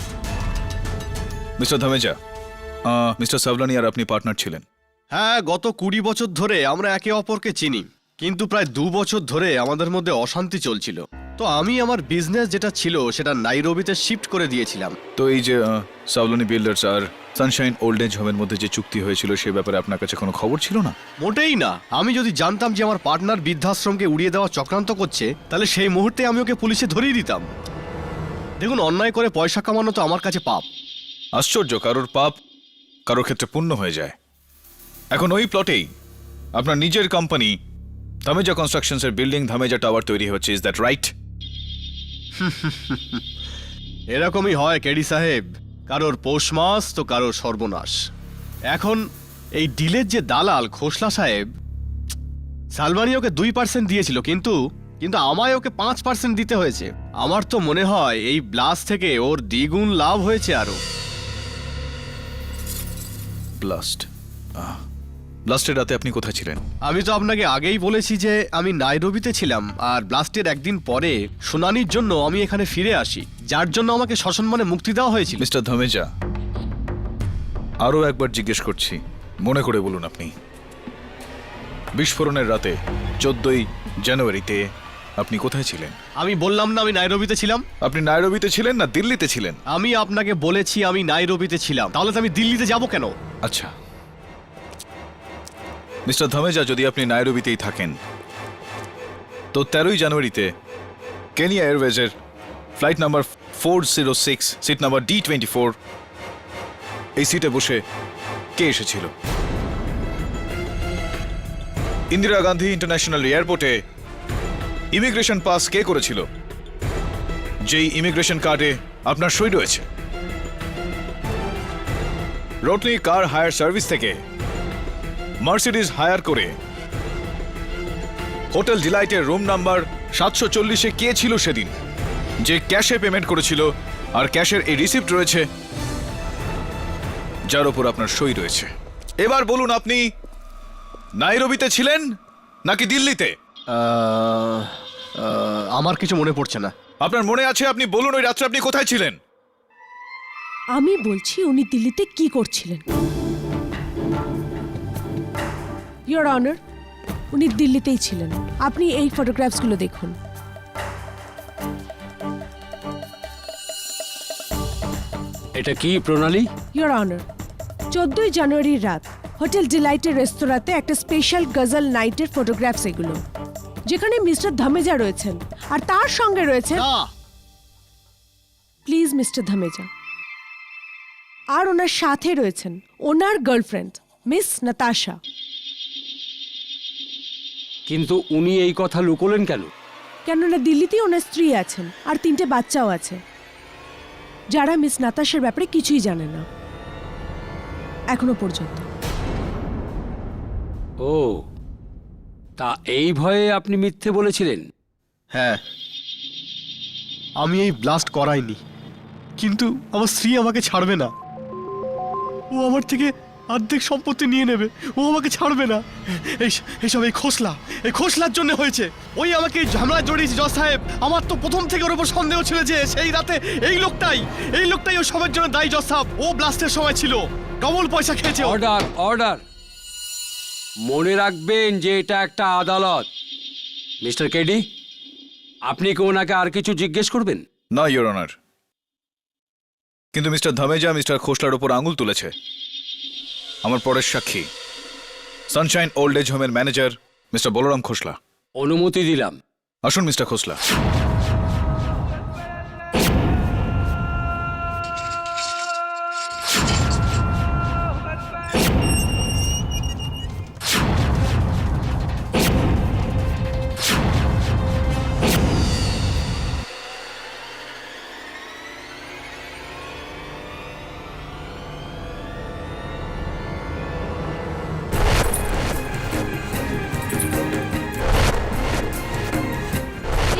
মিস্টার ধামেজা, মিস্টার সাভলানি আর আপনি পার্টনার ছিলেন? হ্যাঁ, গত 20 বছর ধরে আমরা একে অপরকে চিনি, কিন্তু প্রায় 2 বছর ধরে আমাদের মধ্যে অশান্তি চলছিল। তো আমি আমার বিজনেস যেটা ছিল সেটা নাইরোবিতে শিফট করে দিয়েছিলাম। তো এই যে সাভলানি বিল্ডার্স আর সানশাইন ওল্ড এজ হোমের মধ্যে যে চুক্তি হয়েছিল সে ব্যাপারে আপনার কাছে কোনো খবর ছিল না? মোটেই না। আমি যদি জানতাম যে আমার পার্টনার বৃদ্ধাশ্রমকে উড়িয়ে দেওয়া চক্রান্ত করছে, তাহলে সেই মুহূর্তে আমি ওকে পুলিশে ধরিয়ে দিতাম। দেখুন, অন্যায় করে পয়সা কামানো তো আমার কাছে পাপ। আশ্চর্য, কারোর পাপ কারোর ক্ষেত্রে পুণ্য হয়ে যায়। এখন ওই প্লটেই আপনার নিজের কোম্পানি ধামেজা কনস্ট্রাকশনসের বিল্ডিং ধামেজা টাওয়ার তৈরি হচ্ছে, ইজ দ্যাট রাইট? এরকমই হয় কেডি সাহেব, কারোর পৌষ মাস তো কারোর সর্বনাশ। এখন এই ডিলের যে দালাল খোসলা সাহেব, সালমানি ওকে 2% দিয়েছিল, কিন্তু আমায় ওকে 5% দিতে হয়েছে। আমার তো মনে হয় এই ব্লাস্ট থেকে ওর দ্বিগুণ লাভ হয়েছে আরো। ব্লাস্ট? ব্লাস্টের রাতে আপনি কোথায় ছিলেন? আমি তো আপনাকে আগেই বলেছি যে আমি নাইরোবিতে ছিলাম, আর ব্লাস্টের একদিন পরে শুনানির জন্য আমি এখানে ফিরে আসি, যার জন্য আমাকে সসম্মানে মুক্তি দেওয়া হয়েছিল। মিস্টার ধমেজা, আরও একবার জিজ্ঞেস করছি, মনে করে বলুন আপনি বিস্ফোরণের রাতে 14ই জানুয়ারিতে আপনি কোথায় ছিলেন? আমি বললাম না আমি নাইরোবিতে ছিলাম। আপনি নাইরোবিতে ছিলেন না দিল্লিতে ছিলেন? আমি আপনাকে বলেছি আমি নাইরোবিতে ছিলাম, তাহলে তো আমি দিল্লিতে যাব কেন? আচ্ছা মিস্টার ধমেজা, যদি আপনি নাইরোবিতেই থাকেন তো 13ই জানুয়ারিতে কেনিয়া এয়ারওয়েজের flight number 406 seat number D24 এই সিটে বসে কে এসেছিল? ইন্দিরা গান্ধী ইন্টারন্যাশনাল এয়ারপোর্টে ইমিগ্রেশন পাস কে করেছিল, যেই ইমিগ্রেশন কার্ডে আপনার সই রয়েছে? রোটনি কার হায়ার সার্ভিস থেকে মার্সিডিজ হায়ার করে হোটেল ডিলাইটের রুম নাম্বার 740-এ কে ছিল সেদিন, যে ক্যাশে পেমেন্ট করেছিল? আর ক্যাশের এই রিসিপ্ট রয়েছে যার উপর আপনার সই রয়েছে। এবার বলুন আপনি নাইরোবিতে ছিলেন নাকি দিল্লিতে? আমার কিছু মনে পড়ছে না। আপনার মনে আছে? আপনি বলুন ওই রাত্রে আপনি কোথায় ছিলেন? আমি বলছি উনি দিল্লিতে কি করছিলেন। ইয়োর অনার, উনি দিল্লিতেই ছিলেন। আপনি এই ফটোগ্রাফসগুলো দেখুন। এটা কি প্রণালী? ইয়োর অনার, 14ই জানুয়ারির রাত হোটেল ডিলাইটের রেস্তোরাঁতে একটা স্পেশাল গজল নাইটের ফটোগ্রাফস এগুলো, যেখানে মিস্টার ধমেজা রয়েছেন আর তার সঙ্গে রয়েছেন প্লিজ মিস্টার ধমেজা, আর ওনার সাথে রয়েছেন ওনার গার্লফ্রেন্ড মিস নাতাশা। কিন্তু উনি এই কথা লুকোলেন কেন? কেননা দিল্লিতেই ওনার স্ত্রী আছেন আর 3টে বাচ্চাও আছে, যারা মিস নাতাশার ব্যাপারে কিছুই জানে না এখনো পর্যন্ত। ও, তা এই ভয়ে আপনি মিথ্যে বলেছিলেন? হ্যাঁ, আমি এই ব্লাস্ট করাইনি, কিন্তু আমার স্ত্রী আমাকে ছাড়বে না। ও আমার থেকে অর্ধেক সম্পত্তি নিয়ে নেবে, ও আমাকে ছাড়বে না। এইসব এই খোসলার জন্য হয়েছে। ওই আমাকে এই ঝামেলায় জড়িয়েছে জজ সাহেব। আমার তো প্রথম থেকে ওর উপর সন্দেহ ছিল যে সেই রাতে এই লোকটাই ও সবের জন্য দায়ী। জজ সাহেব, ও ব্লাস্টের সময় ছিল, ডবল পয়সা খেয়েছে। Order, order. মনে রাখবেন যে এটা একটা আদালত। মিস্টার কেডি, আপনি কি ওনাকে আর কিছু জিজ্ঞেস করবেন? না ইওর অনার, কিন্তু মিস্টার ধমেজা মিস্টার খোসলার উপর আঙুল তুলেছে। আমার পরের সাক্ষী সানশাইন ওল্ড এজ হোমের ম্যানেজার মিস্টার বলরাম খোসলা। অনুমতি দিলাম। আসুন মিস্টার খোসলা।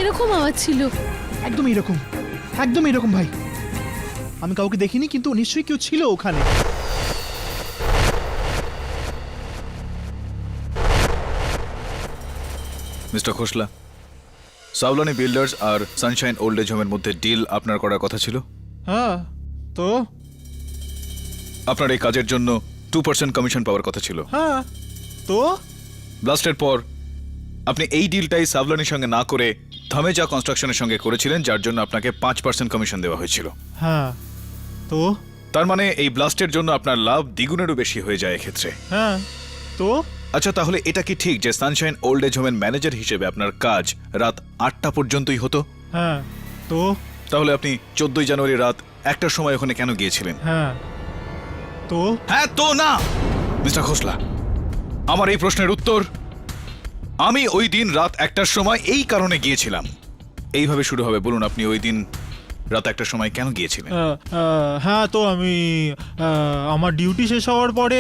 এরকম আওয়াজ ছিল। একদম এরকম ভাই। আমি কাউকে দেখিনি, কিন্তু নিশ্চয়ই কেউ ছিল ওখানে। মিস্টার খোসলা, সাউলানি বিল্ডার্স আর সানশাইন ওল্ড এজ হোমের মধ্যে ডিল আপনার করার কথা ছিল। হ্যাঁ, তো আপনার এই কাজের জন্য 2% কমিশন পাওয়ার কথা ছিল। হ্যাঁ, তো ব্লাস্টের পর আপনি এই ডিলটাই সাউলানির সঙ্গে না করে ধমেজা কনস্ট্রাকশনের সঙ্গে করেছিলেন, যার জন্য আপনাকে 5% কমিশন দেওয়া হয়েছিল। হ্যাঁ, তো তার মানে এই ব্লাস্টের জন্য আপনার লাভ দ্বিগুণেরও বেশি হয়ে যায় এক্ষেত্রে। হ্যাঁ, তো আচ্ছা, তাহলে এটা কি ঠিক যে সানশাইন ওল্ড এজ হোমের ম্যানেজার হিসেবে আপনার কাজ রাত 8টা পর্যন্তই হতো? হ্যাঁ, তো তাহলে আপনি 14ই জানুয়ারি রাত 1টার সময় ওখানে কেন গিয়েছিলেন? হ্যাঁ, তো হ্যাঁ তো না মিস্টার খোসলা, আমার এই প্রশ্নের উত্তর আমি ওই দিন রাত 1টার সময় এই কারণে গিয়েছিলাম। এইভাবে শুরু হবে। বলুন আপনি ওই দিন রাত 1টার সময় কেন গিয়েছিলেন? হ্যাঁ, তো আমি আমার ডিউটি শেষ হওয়ার পরে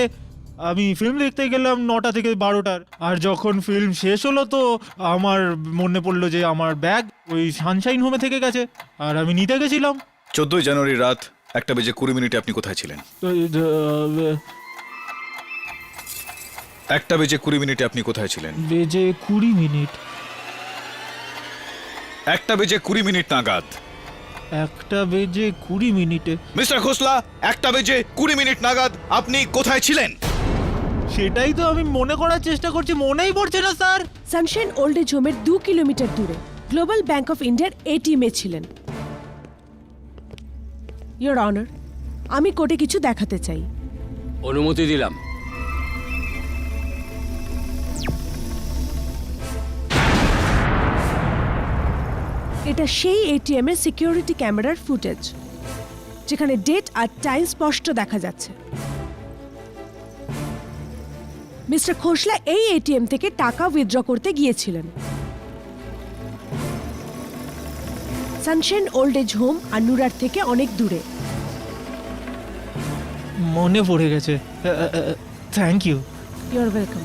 আমি ফিল্ম দেখতে গেলাম 9টা থেকে 12টার। আর যখন ফিল্ম শেষ হলো তো আমার মনে পড়লো যে আমার ব্যাগ ওই সানশাইন হোমে থেকে গেছে, আর আমি নিতে গেছিলাম। 14ই জানুয়ারি রাত 1টা বেজে 20 মিনিটে আপনি কোথায় ছিলেন? 1:20 আপনি কোথায় ছিলেন? বেজে 20 মিনিট। 1:20 নাগাদ। 1:20 মিস্টার খোসলা, 1:20 নাগাদ আপনি কোথায় ছিলেন? সেটাই তো আমি মনে করার চেষ্টা করছি, মনেই পড়ছে না স্যার। সানশাইন ওল্ড এজ হোমের 2 কিলোমিটার দূরে গ্লোবাল ব্যাংক অফ ইন্ডিয়ার এটিএমে ছিলেন। ইয়োর অনার, আমি কোর্টে কিছু দেখাতে চাই। অনুমতি দিলাম। এটা সেই এটিএম এর সিকিউরিটি ক্যামেরার ফুটেজ, যেখানে ডেট আর টাইম স্পষ্ট দেখা যাচ্ছে। মিস্টার খোসলা এই এটিএম থেকে টাকা উইথড্র করতে গিয়েছিলেন। সানশাইন ওল্ড এজ হোম আর নুরার থেকে অনেক দূরে। মনে পড়ে গেছে, থ্যাংক ইউ। Your welcome.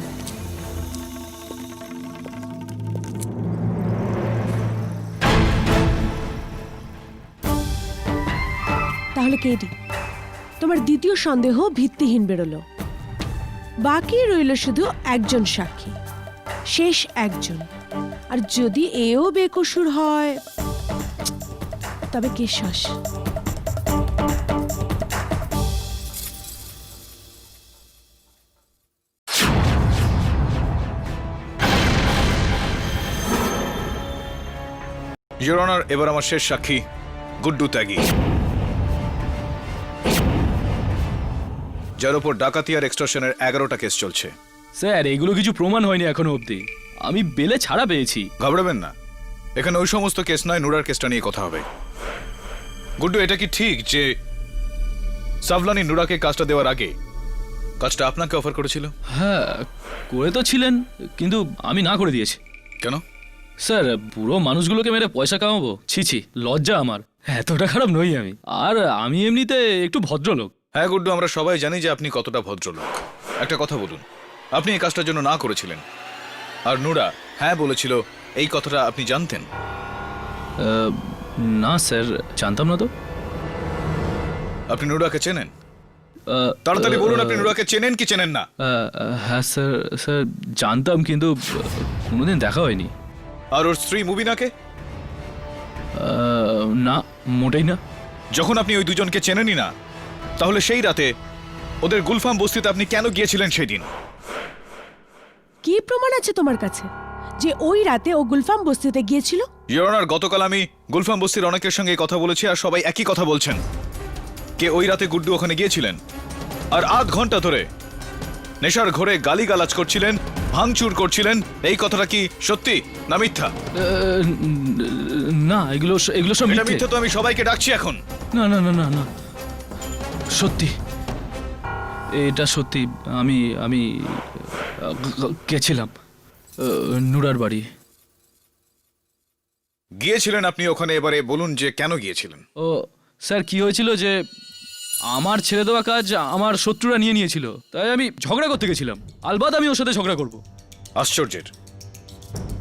তাহলে কেডি, তোমার দ্বিতীয় সন্দেহ ভিত্তিহীন বেরোলো। বাকি রইল শুধু একজন সাক্ষী, শেষ একজন। আর যদি এও বেকসুর হয় তবে কে শ্বাস। ইওর অনার, এবার আমার শেষ সাক্ষী গুড্ডু ত্যাগী, যার উপর ডাকাতি আর এক্সটর্শনের 11টা কেস চলছে। স্যার, এগুলো কিছু প্রমাণ হয়নি এখনো অবধি। আমি বেলে ছাড়া পেয়েছি। ঘাবড়াবেন না, এখানে ওই সমস্ত কেস নয়, নুরার কেসটা নিয়ে কথা হবে। গুড্ডু, এটা কি ঠিক যে সাভলানি নুরাকে কাজটা দেওয়ার আগে কাজটা আপনাকে অফার করেছিল? হ্যাঁ, করে তো ছিলেন, কিন্তু আমি না করে দিয়েছি। কেন? স্যার, পুরো মানুষগুলোকে মেরে পয়সা কামাবো? ছি ছি, লজ্জা আমার। এতটা খারাপ নই আমি। আর আমি এমনিতে একটু ভদ্রলোক। হ্যাঁ গুড্ডু, আমরা সবাই জানি যে আপনি কতটা ভদ্রলোক। একটা কথা বলুন, আপনি এই কাজটার জন্য না করেছিলেন, আর নুরা হ্যাঁ বলেছিল, এই কথাটা আপনি জানতেন? না স্যার, জানতাম না তো। আপনি নুরাকে চেনেন? তাড়াতাড়ি বলুন, আপনি নুরাকে চেনেন কি চেনেন না? হ্যাঁ স্যার, স্যার জানতাম, কিন্তু কোনোদিন দেখা হয়নি। আর ওর স্ত্রী মুবিনাকে? না, মোটেই না। যখন আপনি ওই দুজনকে চেনেনই না, তাহলে সেই রাতে ওদের গুলফাম বস্তিতে আপনি কেন গিয়েছিলেন সেদিন? কি প্রমাণ আছে তোমার কাছে যে ওই রাতে ও গুলফাম বস্তিতে গিয়েছিল? ইওর অনার, গতকাল আমি গুলফাম বস্তির অনেকের সঙ্গে কথা বলেছি, আর সবাই একই কথা বলছেন, কে ওই রাতে গুড্ডু ওখানে গিয়েছিলেন আর আধ ঘন্টা ধরে নেশার ঘরে গালিগালাজ করছিলেন, ভাঙচুর করছিলেন। এই কথাটা কি সত্যি না মিথ্যা? না, এগুলো এগুলো সব এটা মিথ্যে। মিথ্যা তো আমি সবাইকে ডাকছি এখন। না না না না না, সত্যি, এটা সত্যি। আমি আমি গেছিলাম নুরার বাড়ি। গিয়েছিলেন আপনি ওখানে, এবারে বলুন যে কেন গিয়েছিলেন? ও স্যার, কি হয়েছিল যে আমার ছেড়ে দেওয়া কাজ আমার শত্রুরা নিয়ে নিয়েছিল, তাই আমি ঝগড়া করতে গেছিলাম। আলবাত আমি ওর সাথে ঝগড়া করব। আশ্চর্যের,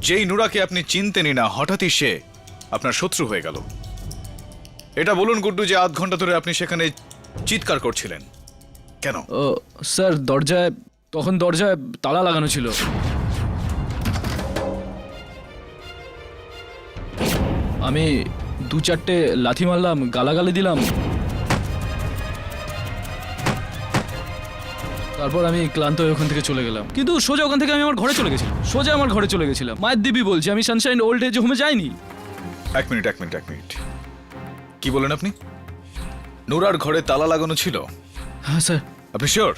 যেই নুরাকে আপনি চিনতেনই না, হঠাৎই সে আপনার শত্রু হয়ে গেল। এটা বলুন গুড্ডু, যে আধ ঘন্টা ধরে আপনি সেখানে চিৎকার করছিলেন কেন? ও স্যার, তখন দরজায় তালা লাগানো ছিল। আমি 2-4টে লাথি মারলাম, গালাগালি দিলাম। তারপর আমি ক্লান্ত হয়ে ওখান থেকে চলে গেলাম, কিন্তু সোজা ওখান থেকে আমি আমার ঘরে চলে গেছিলাম। মায়ের দিবি বলছি, আমি সানশাইন ওল্ড এজ হোমে যাইনি। এক মিনিট। কি বলেন আপনি? নুরার ঘরে তালা লাগানো ছিল? হ্যাঁ স্যার। আপনি শিওর?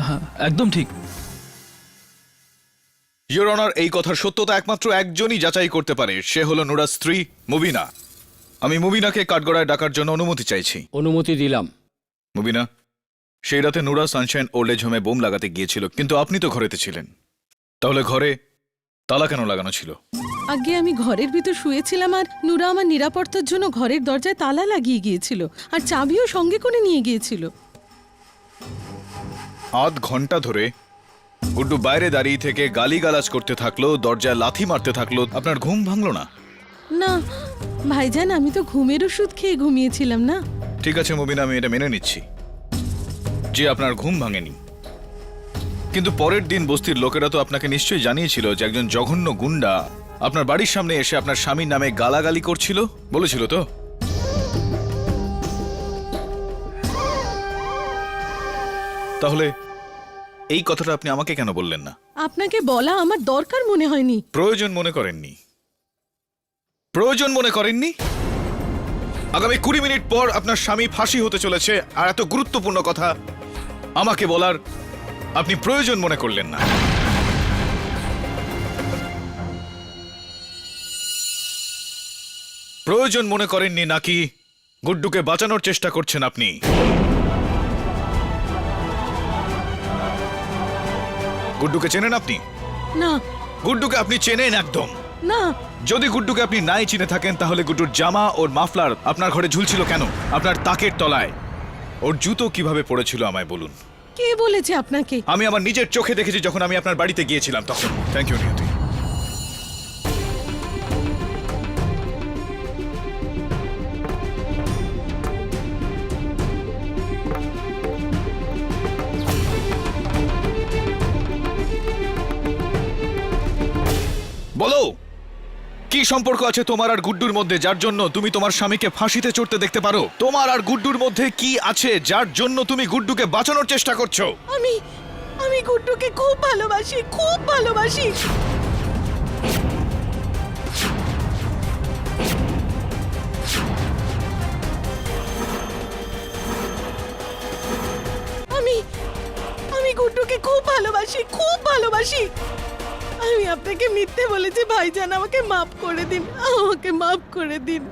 হ্যাঁ, একদম ঠিক। ইওর অনার, এই কথার সত্যতা একমাত্র একজনই যাচাই করতে পারে, সে হলো নুরার স্ত্রী মুবিনা। আমি মুবিনাকে কাঠগড়ায় ডাকার জন্য অনুমতি চাইছি। অনুমতি দিলাম। মুবিনা, সেই রাতে নুরা সানশাইন ওল্ড এজ হোমে বোম লাগাতে গিয়েছিল, কিন্তু আপনি তো ঘরেতে ছিলেন, তাহলে ঘরে তালা কেন লাগানো ছিল? আগে আমি ঘরের ভিতর শুয়েছিলাম, আর নুরা আমার নিরাপত্তার জন্য ঘরের দরজায় তালা লাগিয়ে গিয়েছিল, আর চাবিও সঙ্গে করে নিয়ে গিয়েছিল। আধ ঘন্টা ধরে গুড্ডু বাইরে দাঁড়িয়ে থেকে গালিগালাজ করতে থাকলো, দরজায় লাথি মারতে থাকলো, আপনার ঘুম ভাঙলো না? না ভাইজান, আমি তো ঘুমের ওষুধ খেয়ে ঘুমিয়েছিলাম না। ঠিক আছে মুবিনা, আমি এটা মেনে নিচ্ছি যে আপনার ঘুম ভাঙেনি, কিন্তু পরের দিন বস্তির লোকেরা তো আপনাকে নিশ্চয়ই জানিয়েছিল যে একজন জঘন্য গুন্ডা আপনার বাড়ির সামনে এসে আপনার স্বামীর নামে গালাগালি করছিল, বলেছিল তো? তাহলে এই কথাটা আপনি আমাকে কেন বললেন না? আপনাকে বলা আমার দরকার মনে হয়নি। প্রয়োজন মনে করেননি? প্রয়োজন মনে করেননি? আগামী 20 মিনিট পর আপনার স্বামী ফাঁসি হতে চলেছে, আর এত গুরুত্বপূর্ণ কথা আমাকে বলার আপনি প্রয়োজন মনে করলেন না। প্রয়োজন মনে করেননি নাকি গুড্ডুকে বাঁচানোর চেষ্টা করছেন আপনি? গুড্ডুকে চেনেন আপনি? না গুড্ডুকে আপনি চেনেন একদম? না, যদি গুড্ডুকে আপনি নাই চিনে থাকেন তাহলে গুড্ডুর জামা ওর মাফলার আপনার ঘরে ঝুলছিল কেন? আপনার তাকের তলায় ওর জুতো কিভাবে পড়েছিল আমায় বলুন। কে বলেছে আপনাকে? আমি আমার নিজের চোখে দেখেছি যখন আমি আপনার বাড়িতে গিয়েছিলাম তখন। থ্যাংক ইউ নিয়তি। বলো, কি সম্পর্ক আছে তোমার আর গুড্ডুর মধ্যে যার জন্য তুমি তোমার স্বামীকে ফাঁসিতে চড়তে দেখতে পারো? তোমার আর গুড্ডুর মধ্যে কি আছে যার জন্য তুমি গুড্ডুকে বাঁচানোর চেষ্টা করছো? আমি গুড্ডুকে খুব ভালোবাসি, খুব ভালোবাসি। আমি গুড্ডুকে খুব ভালোবাসি, খুব ভালোবাসি। আমি আপনাকে মিথ্যে বলেছি ভাইজান, আমাকে মাফ করে দিন, আমাকে মাফ করে দিন।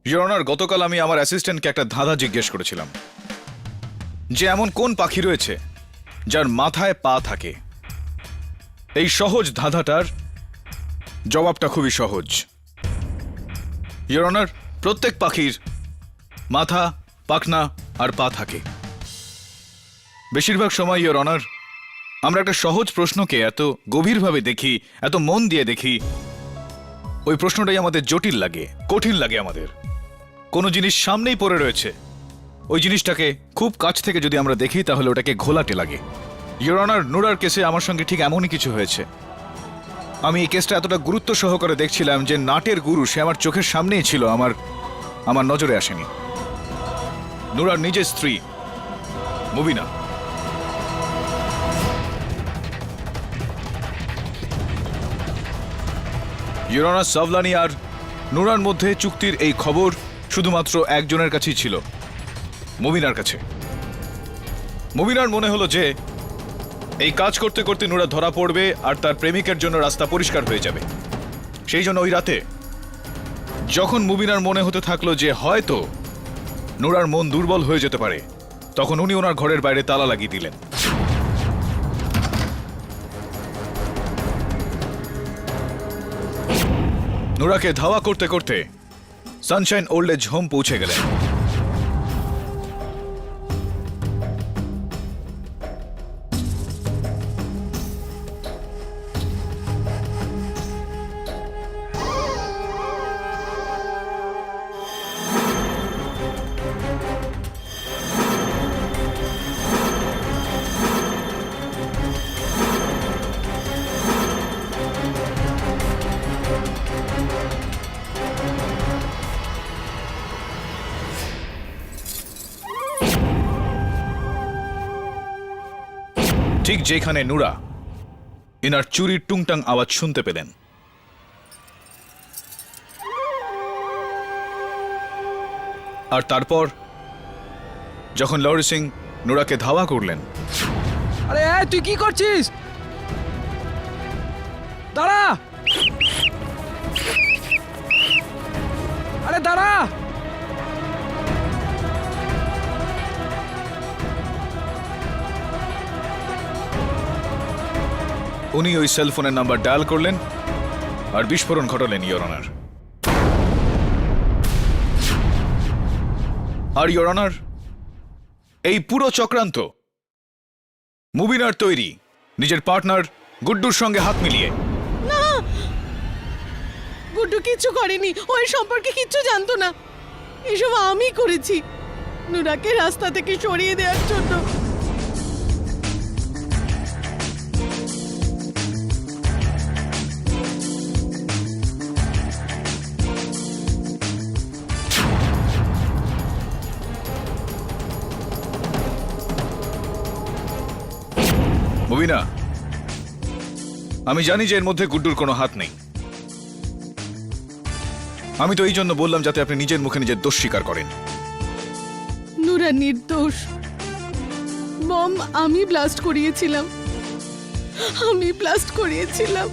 ইওর অনার, গতকাল আমি আমার অ্যাসিস্ট্যান্টকে একটা ধাঁধা জিজ্ঞেস করেছিলাম যে এমন কোন পাখি রয়েছে যার মাথায় পা থাকে। এই সহজ ধাঁধাটার জবাবটা খুবই সহজ। ইওর অনার, প্রত্যেক পাখির মাথা, পাখনা আর পা থাকে। বেশিরভাগ সময় ইওর অনার আমরা একটা সহজ প্রশ্নকে এত গভীরভাবে দেখি, এত মন দিয়ে দেখি, ওই প্রশ্নটাই আমাদের জটিল লাগে, কঠিন লাগে আমাদের। কোনো জিনিস সামনেই পড়ে রয়েছে, ওই জিনিসটাকে খুব কাছ থেকে যদি আমরা দেখি তাহলে ওটাকে ঘোলাটে লাগে। ইওর অনার, নুরার কেসে আমার সঙ্গে ঠিক এমনই কিছু হয়েছে। আমি এই কেসটা এতটা গুরুত্ব সহকারে দেখছিলাম যে নাটের গুরু সে আমার চোখের সামনেই ছিল, আমার নজরে আসেনি। নুরার নিজের স্ত্রী মুবিনা। ইওর অনার, সাভলানি আর নুরার মধ্যে চুক্তির এই খবর শুধুমাত্র একজনের কাছেই ছিল, মুবিনার কাছে। মুবিনার মনে হলো যে এই কাজ করতে করতে নুরা ধরা পড়বে আর তার প্রেমিকের জন্য রাস্তা পরিষ্কার হয়ে যাবে। সেই জন্য ওই রাতে যখন মুবিনার মনে হতে থাকলো যে হয়তো নুরার মন দুর্বল হয়ে যেতে পারে, তখন উনি ওনার ঘরের বাইরে তালা লাগিয়ে দিলেন। নুরাকে ধাওয়া করতে করতে সানশাইন ওল্ড এজ হোম পৌঁছে গেলেন। ঠিক যেখানে নুরা ইনার চুরির টুংটাং আওয়াজ শুনতে পেলেন, আর তারপর যখন লরি সিং নুরাকে ধাওয়া করলেন। আরে তুই কি করছিস? দাঁড়া! আরে দাঁড়া! উনি ওই সেলফোনের নাম্বার ডায়াল করলেন আর বিস্ফোরণ ঘটালেন ইওর অনার। আর ইওর অনার, এই পুরো চক্রান্ত মুবিনার তৈরি, নিজের পার্টনার গুড্ডুর সঙ্গে হাত মিলিয়ে। না, গুড্ডু কিচ্ছু করেনি, ওই সম্পর্কে কিচ্ছু জানতো না, এসব আমি করেছি। নুরাকে রাস্তা থেকে সরিয়ে দেওয়ার জন্য। মুবিনা, আমি জানি যে এর মধ্যে গুড্ডুর কোনো হাত নেই। আমি তো এই জন্য বললাম যাতে আপনি নিজের মুখে নিজের দোষ স্বীকার করেন। নুরা নির্দোষ। বম আমি ব্লাস্ট করিয়েছিলাম, আমি ব্লাস্ট করিয়েছিলাম।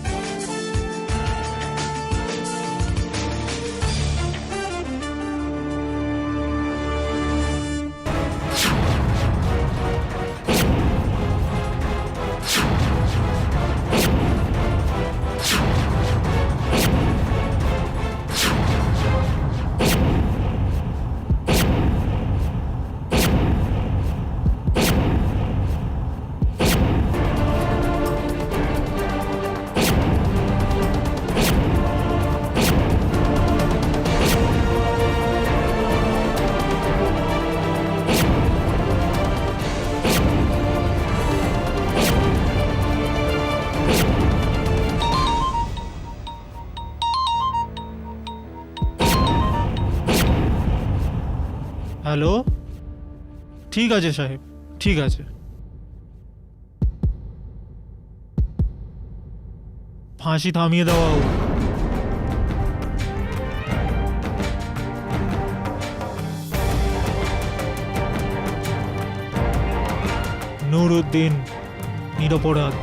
হ্যালো, ঠিক আছে সাহেব, ঠিক আছে। ফাঁসি থামিয়ে দেওয়া হোক। নুরউদ্দিন নিরপরাধ।